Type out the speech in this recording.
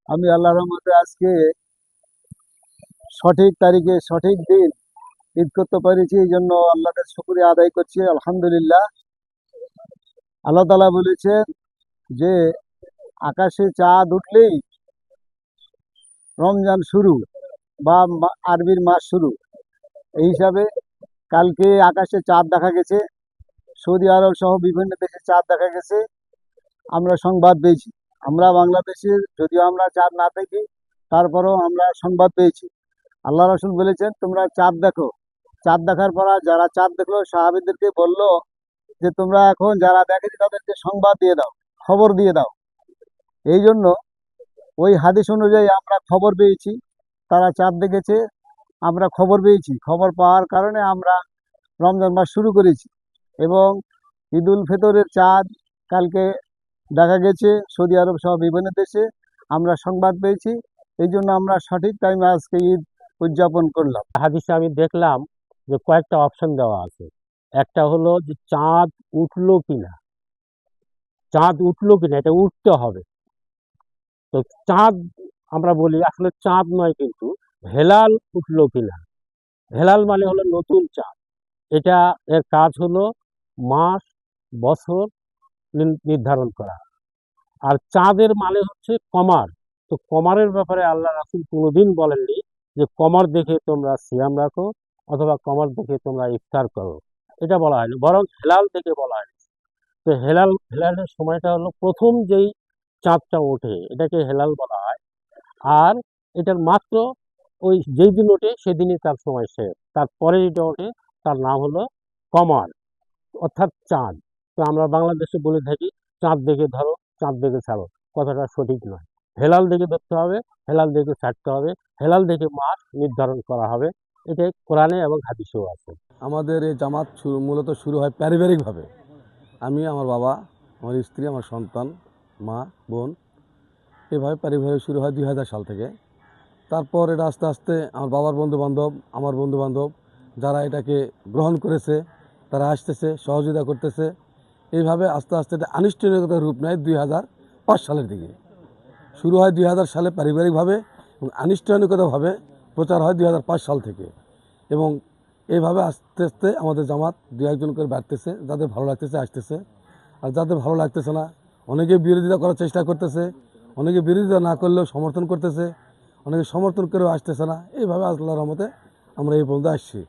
আমি আল্লাহর রহমতে আজকে সঠিক তারিখে সঠিক দিন ঈদ করতে পেরেছি, এই জন্য আল্লাহকে শুকরিয়া আদায় করছি। আলহামদুলিল্লাহ। আল্লাহ তাআলা বলেছেন যে আকাশে চাঁদ উঠলেই রমজান শুরু বা আরবির মাস শুরু। এই হিসাবে কালকে আকাশে চাঁদ দেখা গেছে, সৌদি আরব সহ বিভিন্ন দেশে চাঁদ দেখা গেছে। আমরা সংবাদ পেয়েছি। আমরা বাংলাদেশের, যদিও আমরা চাঁদ না দেখি, তারপরেও আমরা সংবাদ পেয়েছি। আল্লাহ রাসূল বলেছেন তোমরা চাঁদ দেখো। চাঁদ দেখার পর যারা চাঁদ দেখলো সাহাবীদেরকে বলল যে তোমরা এখন যারা দেখেনি তাদেরকে সংবাদ দিয়ে দাও, খবর দিয়ে দাও। এই জন্য ওই হাদিস অনুযায়ী আমরা খবর পেয়েছি তারা চাঁদ দেখেছে, আমরা খবর পেয়েছি। খবর পাওয়ার কারণে আমরা রমজান মাস শুরু করেছি। এবং ঈদুল ফিতরের চাঁদ কালকে দেখা গেছে সৌদি আরব সহ বিভিন্ন দেশে, আমরা সংবাদ পেয়েছি। এই জন্য আমরা সঠিক টাইমে আজকে ঈদ উদযাপন করলাম। হাদিসে আমি দেখলাম যে কয়েকটা অপশন দেওয়া আছে। একটা হলো যে চাঁদ উঠলো কিনা, চাঁদ উঠলো কিনা, এটা উঠতে হবে। তো চাঁদ আমরা বলি আসলে চাঁদ নয়, কিন্তু হেলাল উঠলো কিনা। হেলাল মানে হলো নতুন চাঁদ। এটা এর কাজ হলো মাস বছর নির্ধারণ করা। আর চাঁদের মানে হচ্ছে কমার। তো কমারের ব্যাপারে আল্লাহ রাসূল কোনোদিন বলেননি যে কমর দেখে তোমরা সিয়াম রাখো অথবা কমর দেখে তোমরা ইফতার করো, এটা বলা হয়নি, বরং হেলাল থেকে বলা হয়। তো হেলালের সময়টা হলো প্রথম যেই চাঁদটা ওঠে এটাকে হেলাল বলা হয়। আর এটার মাত্র ওই যেই দিন ওঠে সেদিনই তার সময় শেষ। তারপরে যেটা ওঠে তার নাম হলো কমার, অর্থাৎ চাঁদ। তো আমরা বাংলাদেশে বলে থাকি চাঁদ দেখে ধরো, চাঁদ দেখে ছাড়ো। কথাটা সঠিক নয়। হেলাল দেখে ধরতে হবে, হেলাল দেখে ছাড়তে হবে, হেলাল দেখে মাস নির্ধারণ করা হবে। এটাই কোরআনে এবং হাদিসেও আছে। আমাদের এই জামাত মূলত শুরু হয় পারিবারিকভাবে। আমি, আমার বাবা, আমার স্ত্রী, আমার সন্তান, মা, বোন, এভাবে পারিবারিক শুরু হয় 2000 সাল থেকে। তারপর এটা আস্তে আস্তে আমার বাবার বন্ধুবান্ধব, আমার বন্ধুবান্ধব যারা এটাকে গ্রহণ করেছে তারা আসতেছে, সহযোগিতা করতেছে। এইভাবে আস্তে আস্তে এটা আনুষ্ঠানিকতার রূপ নেয় 2005 সালের দিকে। শুরু হয় 2000 সালে পারিবারিকভাবে এবং আনুষ্ঠানিকতাভাবে প্রচার হয় 2005 সাল থেকে। এবং এইভাবে আস্তে আস্তে আমাদের জামাত দু একজন করে বাড়তেছে, যাদের ভালো লাগতেছে আসতেছে, আর যাদের ভালো লাগতেছে না অনেকে বিরোধিতা করার চেষ্টা করতেছে, অনেকে বিরোধিতা না করলেও সমর্থন করতেছে, অনেকে সমর্থন করেও আসতেছে না। এইভাবে আল্লাহর রহমতে আমরা এই পর্যন্ত আসছি।